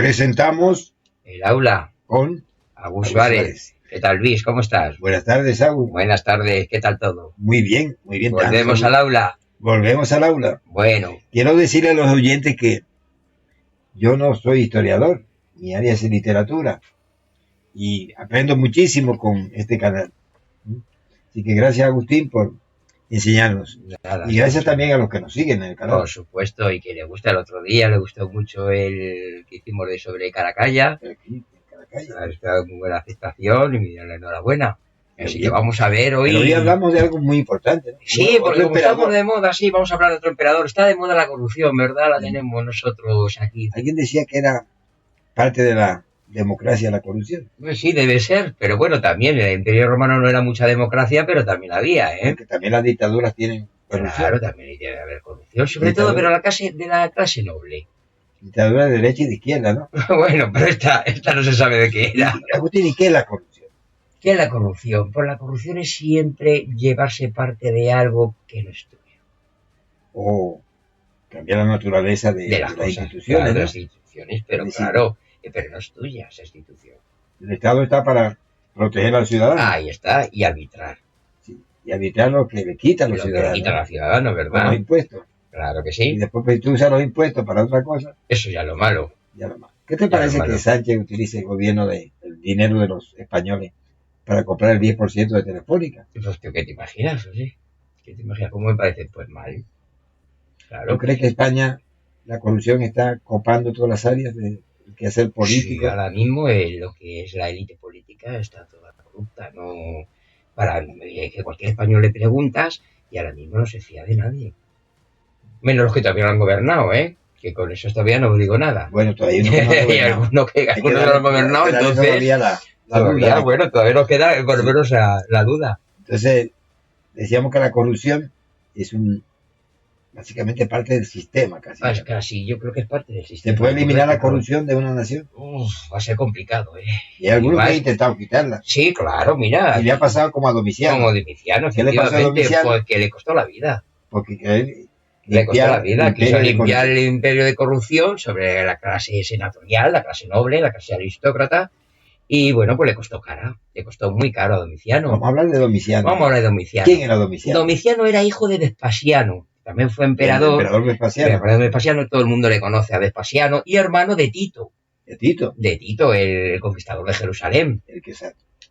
Presentamos el aula con Agus Suárez. ¿Qué tal, Luis? ¿Cómo estás? Buenas tardes, Agus. Buenas tardes, ¿qué tal todo? Muy bien, muy bien. ¿Volvemos al aula? Volvemos al aula. Bueno. Quiero decirle a los oyentes que yo no soy historiador, mi área es literatura, y aprendo muchísimo con este canal. Así que gracias, Agustín, por enseñarnos. Nada, y gracias también a los que nos siguen en el canal. Por supuesto, y que le gusta. El otro día le gustó mucho el que hicimos de sobre Caracalla. Ha estado muy buena aceptación y me dieron la enhorabuena. Así que vamos a ver hoy. Pero hoy hablamos de algo muy importante, ¿no? Sí, porque como estamos de moda, sí, vamos a hablar de otro emperador. Está de moda la corrupción, ¿verdad? La tenemos nosotros aquí. Alguien decía que era parte de la democracia la corrupción. Pues sí, debe ser, pero bueno, también el Imperio Romano no era mucha democracia, pero también había, ¿eh? Porque también las dictaduras tienen corrupción. Claro, también tiene que haber corrupción, sobre todo, pero de la clase noble. Dictadura de derecha y de izquierda, ¿no? Bueno, pero esta no se sabe de qué era. Agustín, ¿y qué es la corrupción? ¿Qué es la corrupción? Pues la corrupción es siempre llevarse parte de algo que no es tuyo. O cambiar la naturaleza de las instituciones. Claro, ¿no? De las instituciones, pero sí, claro, pero no es tuya esa institución. El Estado está para proteger al ciudadano. Ahí está, y arbitrar. Sí, y arbitrar lo que le quitan los ciudadanos. Lo que le quitan al ciudadano, ¿verdad? Con los impuestos. Claro que sí. Y después pues, tú usas los impuestos para otra cosa. Eso ya lo malo. Ya lo malo. ¿Qué te parece que Sánchez utilice el gobierno el dinero de los españoles para comprar el 10% de Telefónica? Pues, ¿qué te imaginas? Oye? ¿Qué te imaginas? ¿Cómo me parece? Pues mal. Claro. ¿Tú crees que España, la corrupción está copando todas las áreas de quehacer político? Sí, ahora mismo lo que es la élite política está toda corrupta. No, para que cualquier español le preguntas y ahora mismo no se fía de nadie. Menos los que todavía no han gobernado, ¿eh? Que con eso todavía no digo nada. Bueno, todavía no han gobernado. Y algunos no han gobernado, entonces... Todavía, bueno, todavía nos queda por lo menos la duda. Entonces, decíamos que la corrupción es básicamente parte del sistema, casi. Casi, yo creo que es parte del sistema. ¿Se puede eliminar la corrupción de una nación? Va a ser complicado, ¿eh? Y hay algunos que han intentado quitarla. Sí, claro, mira. Y le ha pasado como a Domiciano. Como a Domiciano, ¿Qué le pasó a Domiciano? Pues que le costó la vida. Porque él... Le costó la vida, quiso limpiar el imperio de corrupción sobre la clase senatorial, la clase noble, la clase aristócrata, y bueno, pues le costó cara, le costó muy caro a Domiciano. Vamos a hablar de Domiciano. Vamos a hablar de Domiciano. ¿Quién era Domiciano? Domiciano era hijo de Vespasiano, también fue emperador. El emperador Vespasiano. El emperador Vespasiano, todo el mundo le conoce a Vespasiano, y hermano de Tito. ¿De Tito? De Tito, el conquistador de Jerusalén. El que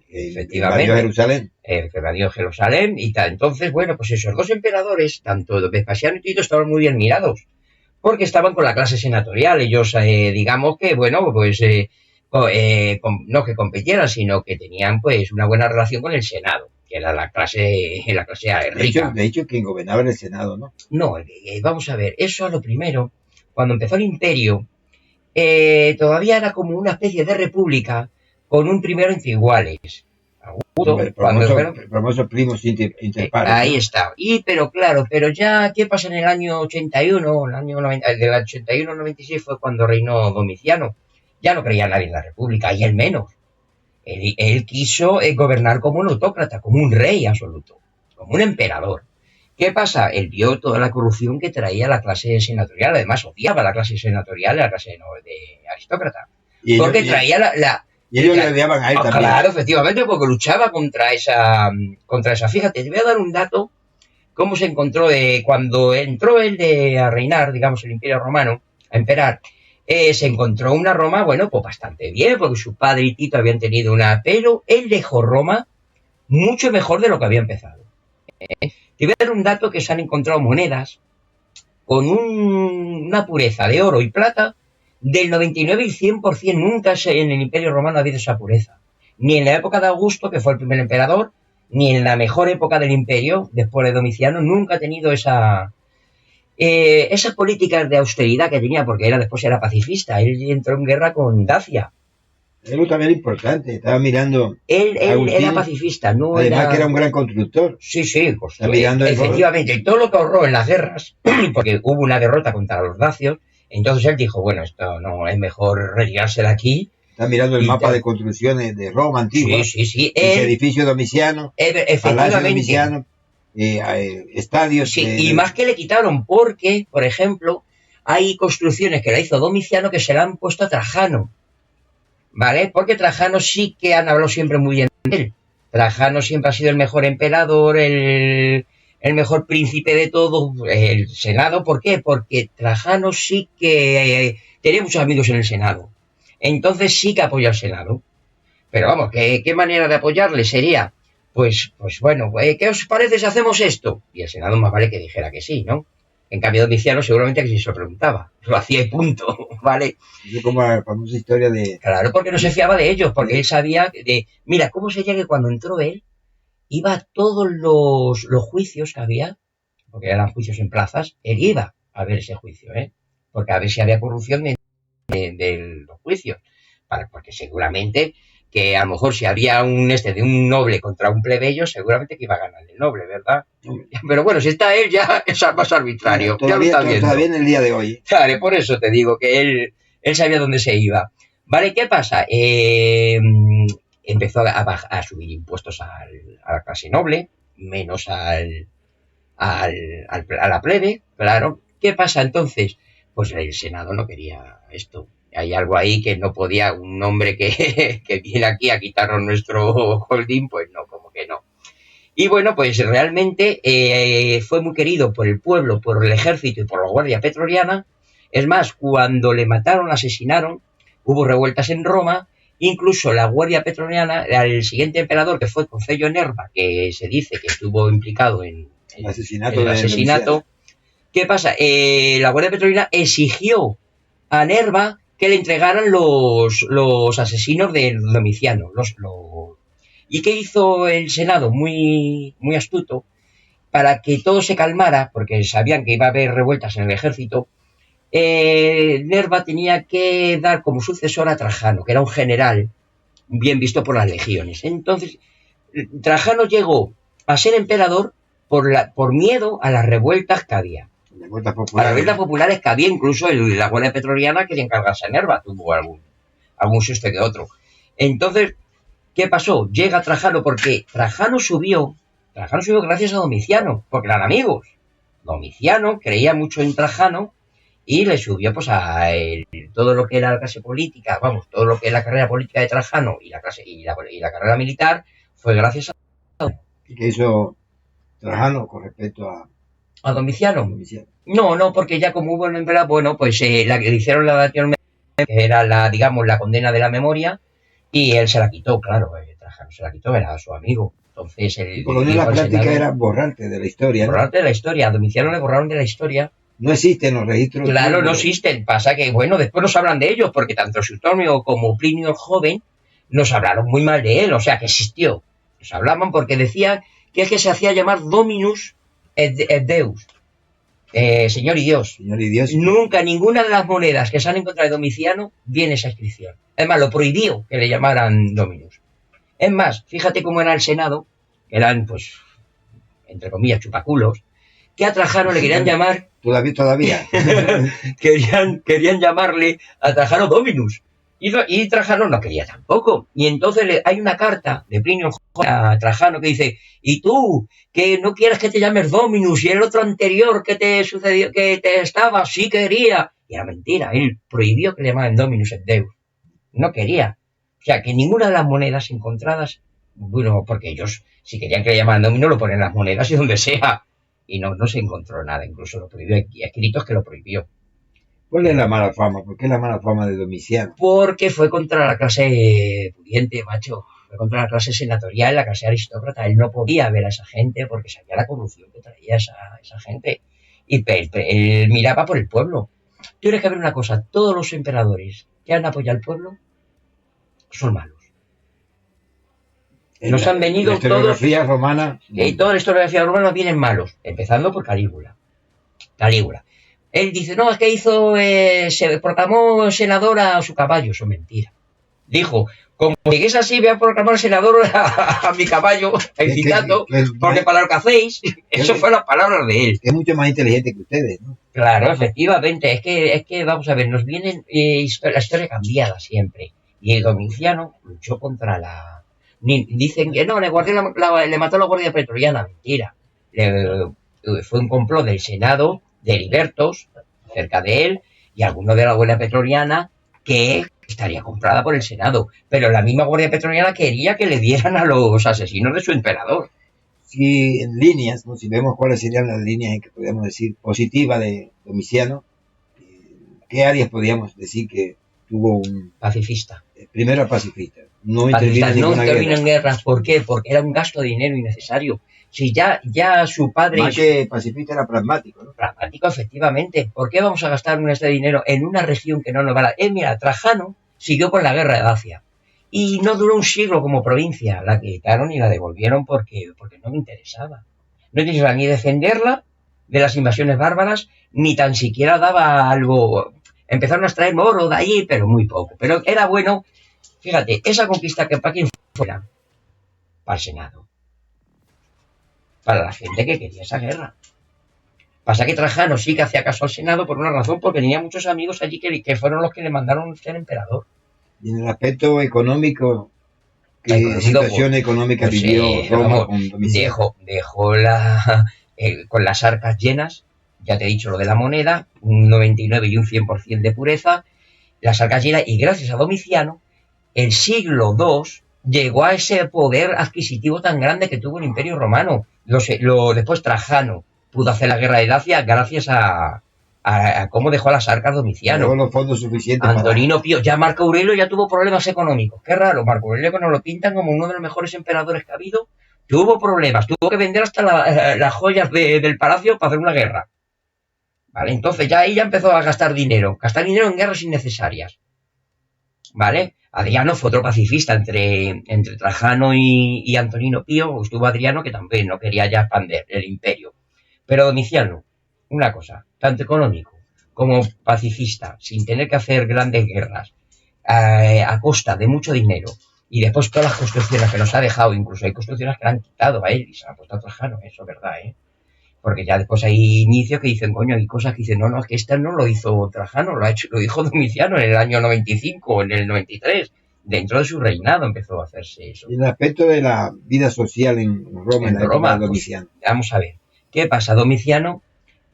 efectivamente, invadió Jerusalén. Que invadió Jerusalén y tal. Entonces, bueno, pues esos dos emperadores, tanto Vespasiano y Tito, estaban muy bien mirados, porque estaban con la clase senatorial. Ellos, digamos que, bueno, pues no que competieran, sino que tenían pues una buena relación con el Senado, que era la clase rica. De hecho, quien gobernaba era el Senado, ¿no? No, vamos a ver, eso es lo primero. Cuando empezó el imperio, todavía era como una especie de república, con un primero entre iguales. El famoso primos inter pares. Ahí está. Pero ya, ¿qué pasa en el año 81? El año 90, del 81 al 96 fue cuando reinó Domiciano. Ya no creía nadie en la república, y él menos. Él quiso gobernar como un autócrata, como un rey absoluto, como un emperador. ¿Qué pasa? Él vio toda la corrupción que traía la clase senatorial. Además, odiaba la clase senatorial, la clase de aristócrata. Porque traía y ellos le odiaban a él también. Claro, efectivamente, porque luchaba contra esa. Fíjate, te voy a dar un dato, cómo se encontró cuando entró él a reinar, digamos, el Imperio Romano, a emperar, se encontró una Roma, bueno, pues bastante bien, porque su padre y Tito habían tenido pero él dejó Roma mucho mejor de lo que había empezado. Te voy a dar un dato que se han encontrado monedas con una pureza de oro y plata del 99 y 100%. Nunca en el Imperio Romano ha habido esa pureza. Ni en la época de Augusto, que fue el primer emperador, ni en la mejor época del Imperio, después de Domiciano, nunca ha tenido esas políticas de austeridad que tenía, porque después era pacifista. Él entró en guerra con Dacia. Eso también es importante. Estaba mirando. Él era pacifista, no además era... que era un gran constructor. Sí, pues, efectivamente. Y todo lo que ahorró en las guerras, porque hubo una derrota contra los dacios, entonces él dijo, bueno, esto no, es mejor retirarse de aquí. Está mirando el mapa de construcciones de Roma antigua. Sí. Edificio Domiciano, Palacio Domiciano, estadios. Sí, y más que le quitaron, porque, por ejemplo, hay construcciones que la hizo Domiciano que se la han puesto a Trajano, ¿vale? Porque Trajano sí que han hablado siempre muy bien de él. Trajano siempre ha sido el mejor emperador, el mejor príncipe de todo, el Senado. ¿Por qué? Porque Trajano sí que tenía muchos amigos en el Senado. Entonces sí que apoya al Senado. Pero vamos, ¿qué manera de apoyarle sería? Pues bueno, ¿qué os parece si hacemos esto? Y el Senado más vale que dijera que sí, ¿no? En cambio, Domiciano seguramente que sí se lo preguntaba. Lo hacía y punto, ¿vale? Es como la famosa historia de... Claro, porque no se fiaba de ellos, porque él sabía de... Mira, ¿cómo sería que cuando entró él, iba a todos los juicios que había, porque eran juicios en plazas, él iba a ver ese juicio, ¿eh? Porque a ver si había corrupción de los juicios. Porque seguramente que a lo mejor si había de un noble contra un plebeyo, seguramente que iba a ganar el noble, ¿verdad? Pero bueno, si está él ya es más arbitrario. Todavía, ya lo está viendo. Todavía en el día de hoy. Claro, por eso te digo que él sabía dónde se iba. ¿Vale? ¿Qué pasa? Empezó a subir impuestos a la clase noble, menos a la plebe, claro. ¿Qué pasa entonces? Pues el Senado no quería esto. Hay algo ahí que no podía, un hombre que viene aquí a quitarnos nuestro holding, pues no, como que no. Y bueno, pues realmente fue muy querido por el pueblo, por el ejército y por la Guardia Pretoriana. Es más, cuando le mataron, asesinaron, hubo revueltas en Roma. Incluso la Guardia Pretoriana, el siguiente emperador, que fue Concello Nerva, que se dice que estuvo implicado en el asesinato. ¿Qué pasa? La Guardia Pretoriana exigió a Nerva que le entregaran los asesinos del Domiciano. ¿Y qué hizo el Senado? Muy, muy astuto, para que todo se calmara, porque sabían que iba a haber revueltas en el ejército. Nerva tenía que dar como sucesor a Trajano, que era un general bien visto por las legiones. Entonces, Trajano llegó a ser emperador por miedo a las revueltas que había. A las revueltas populares que había, incluso la Guardia Pretoriana quería encargarse a Nerva, tuvo algún susto que otro. Entonces, ¿qué pasó? Llega Trajano porque Trajano subió gracias a Domiciano, porque eran amigos. Domiciano creía mucho en Trajano y le subió pues todo lo que era la clase política, vamos, todo lo que es la carrera política de Trajano y la carrera militar fue gracias a... ¿Y qué hizo Trajano con respecto a Domiciano? No, porque ya como hubo un emperador, bueno, pues le hicieron la dación, que era la condena de la memoria, y él se la quitó, claro, Trajano se la quitó, era su amigo. Entonces, por lo menos la práctica era borrarte de la historia. Borrarte de la historia, a Domiciano le borraron de la historia. No existen los registros. Claro, no existen. Pasa que, bueno, después nos hablan de ellos, porque tanto Suetonio como Plinio el Joven nos hablaron muy mal de él, o sea, que existió. Nos hablaban porque decían que es que se hacía llamar Dominus et Deus. Señor y Dios. Señor y Dios. Nunca, ninguna de las monedas que salen contra el Domiciano viene esa inscripción. Además, lo prohibió que le llamaran Dominus. Es más, fíjate cómo era el Senado, que eran, pues, entre comillas, chupaculos, que a Trajano le querían llamar... Todavía. querían llamarle a Trajano Dominus. Y Trajano no quería tampoco. Y entonces hay una carta de Plinio a Trajano que dice: y tú, que no quieres que te llames Dominus, y el otro anterior que te sucedió, que te estaba, sí quería. Y era mentira, él prohibió que le llamaran Dominus et Deus. No quería. O sea, que ninguna de las monedas encontradas, bueno, porque ellos, si querían que le llamaran Dominus, lo ponen en las monedas y donde sea. Y no se encontró nada, incluso lo prohibió, hay escritos que lo prohibió. ¿Cuál es la mala fama? ¿Por qué la mala fama de Domiciano? Porque fue contra la clase pudiente, macho. Fue contra la clase senatorial, la clase aristócrata. Él no podía ver a esa gente porque sabía la corrupción que traía esa gente. Y él miraba por el pueblo. Tienes que ver una cosa, todos los emperadores que han apoyado al pueblo son malos. Nos han venido la historiografía todos, romana. Toda la historiografía romana vienen malos, empezando por Calígula. Él dice, no, es que se proclamó senador a su caballo. Eso es mentira. Dijo, como sigues así, voy a proclamar senador a mi caballo, incitando, porque para lo que hacéis, eso fue las palabras de él. Es mucho más inteligente que ustedes, ¿no? Claro, efectivamente. Es que vamos a ver, nos vienen la historia cambiada siempre. Y el Domiciano luchó contra dicen que no, le mató a la Guardia Pretoriana. Mentira. Fue un complot del Senado, de libertos, cerca de él, y alguno de la Guardia Pretoriana que estaría comprada por el Senado. Pero la misma Guardia Pretoriana quería que le dieran a los asesinos de su emperador. Si en líneas, ¿no? Si vemos cuáles serían las líneas en que podríamos decir positiva de Domiciano, ¿qué áreas podríamos decir que tuvo un pacifista? Primero pacifista, no intervino en ninguna guerra. En guerras. ¿Por qué? Porque era un gasto de dinero innecesario. Si ya su padre... Más que pacifista era pragmático, ¿no? Pragmático, efectivamente. ¿Por qué vamos a gastar este dinero en una región que no nos va a... mira, Trajano siguió con la guerra de Dacia. Y no duró un siglo como provincia. La quitaron y la devolvieron porque no me interesaba. No interesaba ni defenderla de las invasiones bárbaras, ni tan siquiera daba algo... Empezaron a extraer oro de allí, pero muy poco. Pero era bueno, fíjate, esa conquista que para quien fuera, para el Senado, para la gente que quería esa guerra. Pasa que Trajano sí que hacía caso al Senado por una razón, porque tenía muchos amigos allí que fueron los que le mandaron ser emperador. Y en el aspecto económico, ¿qué situación económica pues, vivió Roma con Domiciano? Dejó con las arcas llenas. Ya te he dicho lo de la moneda, un 99 y un 100% de pureza, las arcas llenas, y gracias a Domiciano, el siglo II llegó a ese poder adquisitivo tan grande que tuvo el Imperio Romano. Después Trajano pudo hacer la guerra de Dacia gracias a cómo dejó las arcas Domiciano. Dejó los fondos suficientes. Antonino Pío, ya Marco Aurelio ya tuvo problemas económicos. Qué raro, Marco Aurelio, que nos lo pintan como uno de los mejores emperadores que ha habido, tuvo problemas, tuvo que vender hasta las joyas del palacio para hacer una guerra. ¿Vale? Entonces ya ahí ya empezó a gastar dinero en guerras innecesarias. ¿Vale? Adriano fue otro pacifista entre Trajano y Antonino Pío. Estuvo Adriano, que también no quería ya expandir el imperio. Pero Domiciano, una cosa, tanto económico como pacifista, sin tener que hacer grandes guerras, a costa de mucho dinero, y después todas las construcciones que nos ha dejado, incluso hay construcciones que le han quitado a él y se han puesto a Trajano, eso es verdad, porque ya después hay inicios que dicen, coño, hay cosas que dicen, no, es que esta no lo hizo Trajano, lo dijo Domiciano en el año 95 o en el 93, dentro de su reinado empezó a hacerse eso. Y el aspecto de la vida social en Roma, en Roma, Domiciano. Pues, vamos a ver, ¿qué pasa? Domiciano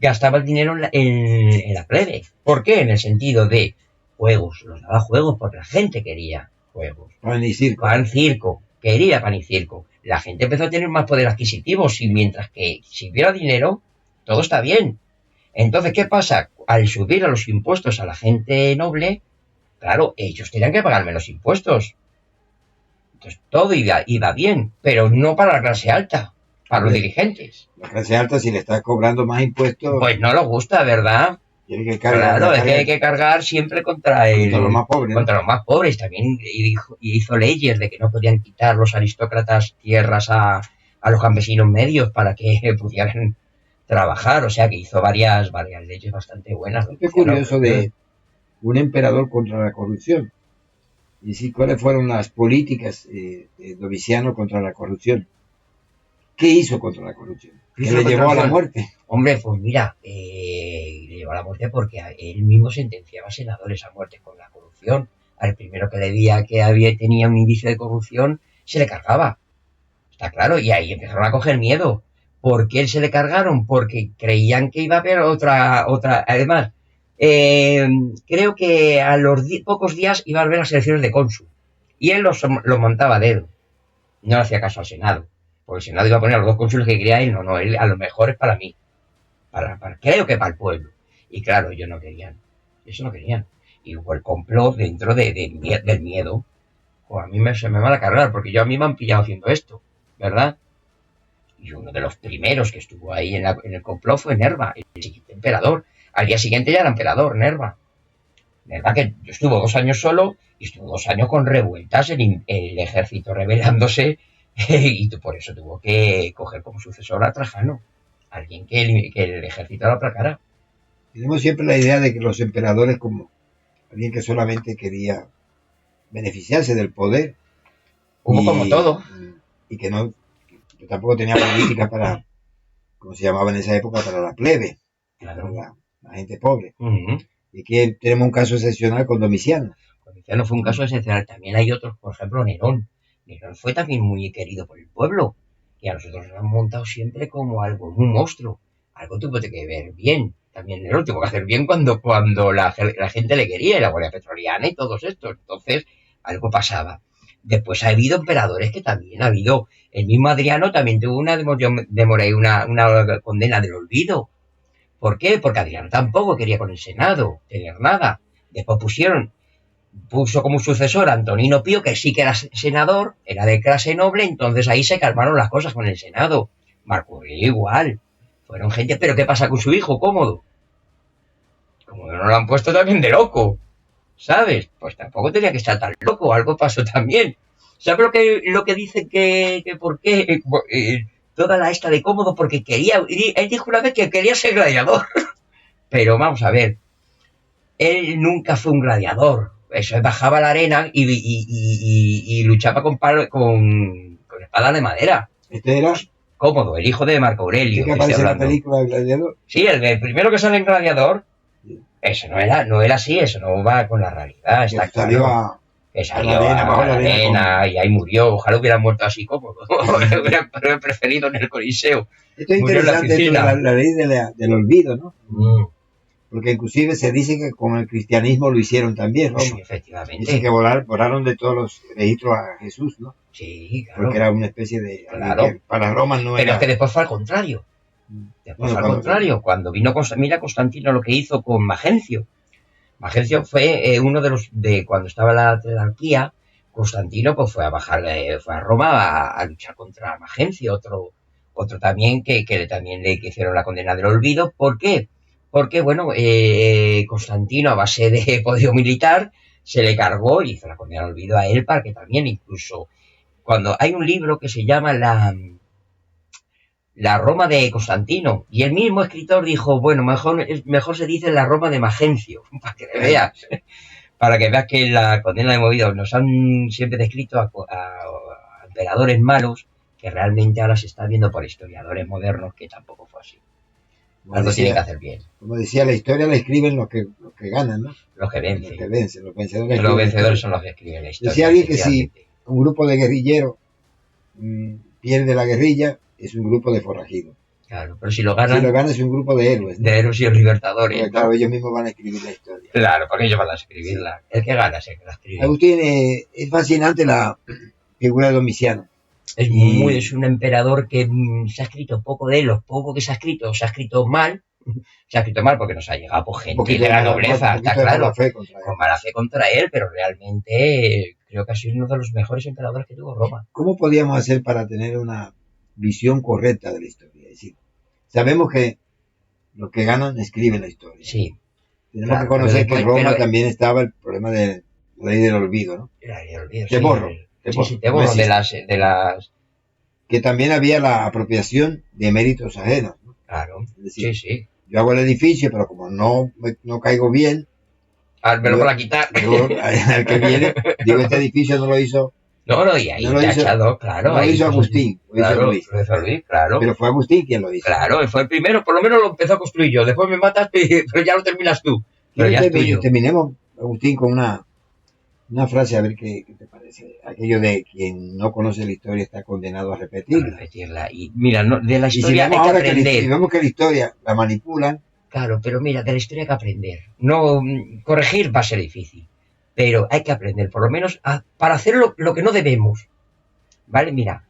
gastaba el dinero en la plebe. ¿Por qué? En el sentido de juegos, los daba juegos porque la gente quería juegos. Pan y circo. Quería pan y circo. La gente empezó a tener más poder adquisitivo, y mientras que si hubiera dinero, todo está bien. Entonces, ¿qué pasa? Al subir a los impuestos a la gente noble, claro, ellos tenían que pagar menos impuestos. Entonces, todo iba bien, pero no para la clase alta, para los dirigentes. La clase alta, si le estás cobrando más impuestos... Pues no les gusta, ¿verdad? Tiene que cargar, claro, es que hay que cargar siempre contra los más pobres. Contra los más pobres. También hizo leyes de que no podían quitar los aristócratas tierras a los campesinos medios para que pudieran trabajar. O sea que hizo varias leyes bastante buenas. Es curioso de un emperador contra la corrupción. Y sí, ¿cuáles fueron las políticas de Domiciano contra la corrupción? ¿Qué hizo contra la corrupción? ¿Qué le llevó a la muerte? Hombre, pues mira, le llevó a la muerte porque él mismo sentenciaba a senadores a muerte con la corrupción. Al primero que le veía que tenía un índice de corrupción, se le cargaba. Está claro, y ahí empezaron a coger miedo. ¿Por qué se le cargaron? Porque creían que iba a haber otra. Además, creo que a los pocos días iba a haber las elecciones de cónsul. Y él los montaba a dedo. No le hacía caso al Senado. Porque el Senado iba a poner a los dos cónsules que quería él. No, él a lo mejor es para mí. Creo que para el pueblo. Y claro, ellos no querían. Eso no querían. Y hubo el complot dentro del miedo. Pues a mí se me va a cargar, porque a mí me han pillado haciendo esto, ¿verdad? Y uno de los primeros que estuvo ahí en el complot fue Nerva, el siguiente emperador. Al día siguiente ya era emperador, Nerva. Nerva que estuvo 2 años solo y estuvo 2 años con revueltas, el ejército rebelándose, y por eso tuvo que coger como sucesor a Trajano. Alguien que el ejército lo aplacara. Tenemos siempre la idea de que los emperadores como alguien que solamente quería beneficiarse del poder. Como todo. Y que que tampoco tenía política para, como se llamaba en esa época, para la plebe, claro. Para la gente pobre. Uh-huh. Y que tenemos un caso excepcional con Domiciano. Domiciano fue un caso excepcional. También hay otros, por ejemplo, Nerón. Nerón fue también muy querido por el pueblo. Y a nosotros nos han montado siempre como algo, un monstruo. Algo tuvo que ver bien. También él lo tuvo que hacer bien cuando la gente le quería, y la Guardia Pretoriana y todos estos. Entonces, algo pasaba. Después ha habido emperadores que también ha habido. El mismo Adriano también tuvo una condena del olvido. ¿Por qué? Porque Adriano tampoco quería con el Senado tener nada. Después puso como sucesor a Antonino Pío, que sí que era senador, era de clase noble, entonces ahí se calmaron las cosas con el Senado. Marco Aurelio igual. Fueron gente, pero ¿qué pasa con su hijo? Cómodo. Como que no lo han puesto también de loco, ¿sabes? Pues tampoco tenía que estar tan loco, algo pasó también. ¿Sabes lo que dicen que por qué? Toda la esta de Cómodo, porque quería, él dijo una vez que quería ser gladiador. Pero vamos a ver, él nunca fue un gladiador. Eso bajaba a la arena y luchaba con espada de madera. Este era Cómodo, el hijo de Marco Aurelio. que aparece en la película del Gladiador. Sí, el primero que sale en Gladiador. Eso no era así, eso no va con la realidad. Está que salió claro. Que salió a la arena y ahí murió. Ojalá hubiera muerto así Cómodo. Hubiera preferido en el Coliseo. Esto es interesante, la ley del olvido, ¿no? Porque inclusive se dice que con el cristianismo lo hicieron también, ¿no? Sí, efectivamente. Dice que borraron de todos los registros a Jesús, ¿no? Sí, claro. Porque era una especie de... Claro. Para Roma no era... Pero es que después fue al contrario. Después fue al contrario. Cuando vino mira Constantino lo que hizo con Magencio. Magencio fue uno de cuando estaba la tetrarquía, Constantino pues fue a Roma a luchar contra Magencio, otro también que también le hicieron la condena del olvido. ¿Por qué? Porque, bueno, Constantino, a base de poderío militar, se le cargó y hizo la condena del olvido a él para que también, incluso, cuando hay un libro que se llama la Roma de Constantino, y el mismo escritor dijo, bueno, mejor se dice la Roma de Magencio, para que veas que la condena del olvido nos han siempre descrito a emperadores malos, que realmente ahora se está viendo por historiadores modernos que tampoco fue así. Algo tienen que hacer bien. Como decía, la historia la escriben los que ganan, ¿no? Los que vencen. Los vencedores. Los vencedores son los que escriben la historia. Decía alguien que si un grupo de guerrilleros pierde la guerrilla, es un grupo de forajidos. Claro, pero si lo ganan... Si lo ganan es un grupo de héroes, ¿no? De héroes y libertadores. Porque, claro, ellos mismos van a escribir la historia. Claro, porque ellos van a escribirla. Sí. El que gana es el que la escribe. Agustín, es fascinante la figura de Domiciano. Es un emperador que se ha escrito poco de él, lo poco que se ha escrito mal. Se ha escrito mal porque nos ha llegado por gente de la nobleza, está claro, con mala fe contra él, pero realmente creo que ha sido uno de los mejores emperadores que tuvo Roma. ¿Cómo podíamos hacer para tener una visión correcta de la historia? Es decir, sabemos que los que ganan escriben la historia. Sí. Tenemos que conocer que en Roma también estaba el problema de la ley del olvido, ¿no? La ley del olvido, te borro. Te borro de las... Que también había la apropiación de méritos ajenos, ¿no? Claro, es decir, sí. Yo hago el edificio, pero como no caigo bien... me lo van a quitar. Al que viene, digo, este edificio no lo hizo... Y ahí no lo hizo, claro. No lo hizo Agustín, lo hizo Luis. Claro. Pero fue Agustín quien lo hizo. Claro, fue el primero, por lo menos lo empezó a construir yo. Después me matas, pero ya lo terminas tú. Pero ya es tuyo. Terminemos, Agustín, con una frase, a ver qué te parece. Aquello de quien no conoce la historia está condenado a repetirla. Y mira, de la historia hay que aprender. Si vemos que la historia la manipulan. Claro, pero mira, de la historia hay que aprender. No, corregir va a ser difícil. Pero hay que aprender, por lo menos, para hacer lo que no debemos. ¿Vale? Mira,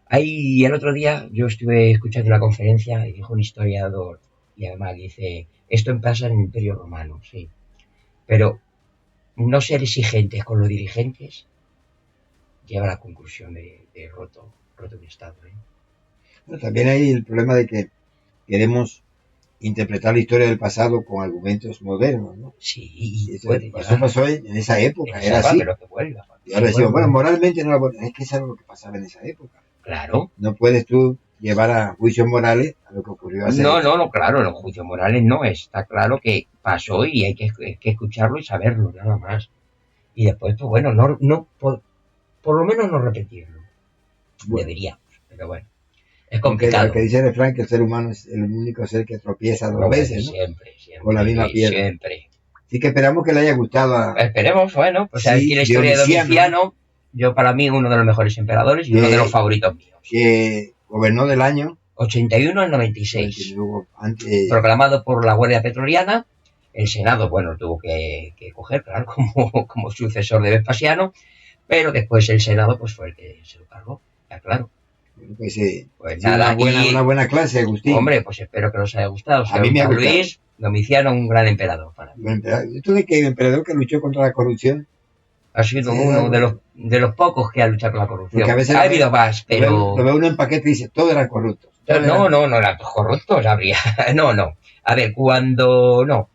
el otro día yo estuve escuchando una conferencia y dijo un historiador, y además dice, esto pasa en el Imperio Romano, sí. Pero no ser exigentes con los dirigentes lleva a la conclusión de roto un Estado. Bueno, también hay el problema de que queremos interpretar la historia del pasado con argumentos modernos, ¿no? Sí, eso pasó en esa época, era así. Pero que vuelva. Y ahora decimos, bueno, moralmente no es que eso era lo que pasaba en esa época. Claro. No puedes tú llevar a juicios morales a lo que ocurrió hace No, claro, los juicios morales no, está claro que pasó y hay que escucharlo y saberlo, nada más. Y después, pues bueno, por lo menos no repetirlo. Bueno. Deberíamos, pero bueno. Es complicado. Lo que dice el refrán, que el ser humano es el único ser que tropieza dos veces, ¿no? Siempre. Con la misma piedra. Siempre. Así que esperamos que le haya gustado. Esperemos, bueno, pues aquí la historia de Domiciano, yo para mí uno de los mejores emperadores y uno de los favoritos míos. Que gobernó del año 81 al 96. Porque luego, antes, Proclamado por la Guardia Pretoriana. El Senado, bueno, tuvo que coger, claro, como sucesor de Vespasiano, pero después el Senado pues fue el que se lo cargó, ya claro. pues, Pues sí, nada, una buena clase, Agustín. hombre, pues espero que os haya gustado. A mí me ha San gustado. Luis, Domiciano, un gran emperador para mí. ¿Esto de que el emperador que luchó contra la corrupción? Ha sido Sí, uno de los pocos que ha luchado con la corrupción. Porque a veces Ha habido más, pero... Lo ve uno en paquete y dice, todos eran corruptos. No eran corruptos, habría. No. A ver, cuando no.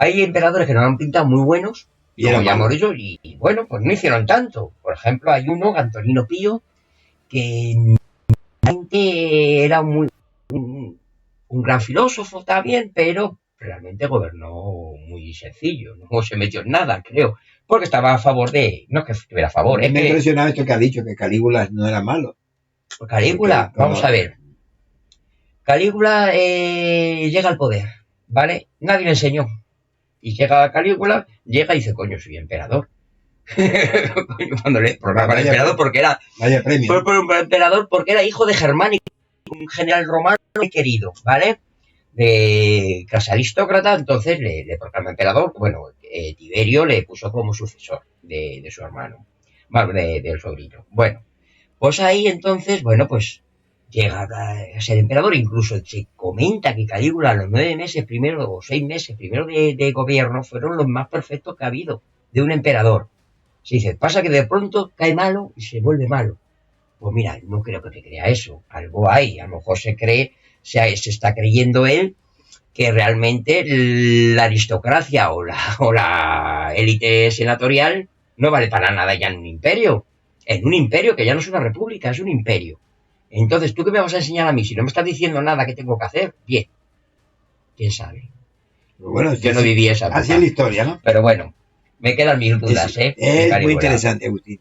Hay emperadores que nos han pintado muy buenos, Y era como ya malo. hemos dicho, y bueno, pues no hicieron tanto. Por ejemplo, hay uno, Antonino Pío, que realmente era un gran filósofo también, pero realmente gobernó muy sencillo, no se metió en nada, creo, porque estaba a favor de, no es que estuviera a favor, es Me ha que impresionado esto que ha dicho, que Calígula no era malo. Calígula, Porque, vamos a ver, Calígula llega al poder, ¿vale? Nadie le enseñó. Y llega Calígula, llega y dice, coño, soy emperador. Coño, cuando le proclaman emperador porque era... Vaya premio. Emperador porque era hijo de Germánico, un general romano muy querido, ¿vale? De clase aristócrata, entonces le proclama emperador. Bueno, Tiberio le puso como sucesor de su hermano, del sobrino. Bueno, pues ahí entonces, bueno, pues llega a ser emperador. Incluso se comenta que Calígula los 9 meses primero o 6 meses primero de gobierno fueron los más perfectos que ha habido de un emperador. Se dice, pasa que de pronto cae malo y se vuelve malo. Pues mira, no creo que te crea eso. Algo hay. A lo mejor se está creyendo él que realmente la aristocracia o la élite senatorial no vale para nada ya en un imperio. En un imperio que ya no es una república, es un imperio. Entonces, ¿tú qué me vas a enseñar a mí? Si no me estás diciendo nada que tengo que hacer, bien. ¿Quién sabe? Bueno, yo no viví esa época. Así es la historia, ¿no? Pero bueno, me quedan mis dudas, Es muy interesante, Agustín.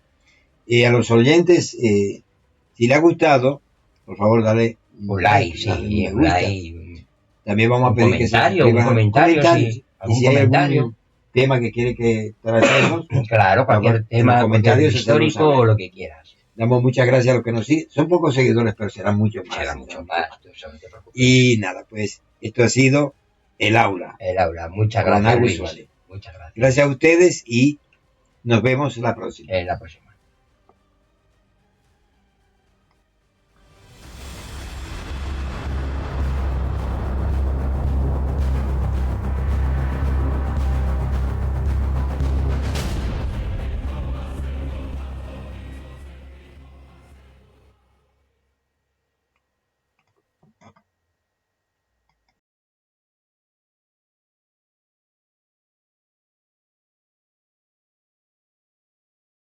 Y a los oyentes, si le ha gustado, por favor, dale un like, un like. También vamos a pedir un comentario, sí. Y si hay algún tema que quiere que tratemos, claro, cualquier tema histórico o lo que quieras. Damos muchas gracias a los que nos siguen. Son pocos seguidores, pero serán muchos más. Serán muchos más, no te preocupes. Y nada, pues esto ha sido El Aula. El Aula, muchas gracias, Luis. Muchas gracias. Gracias a ustedes y nos vemos la próxima. En la próxima.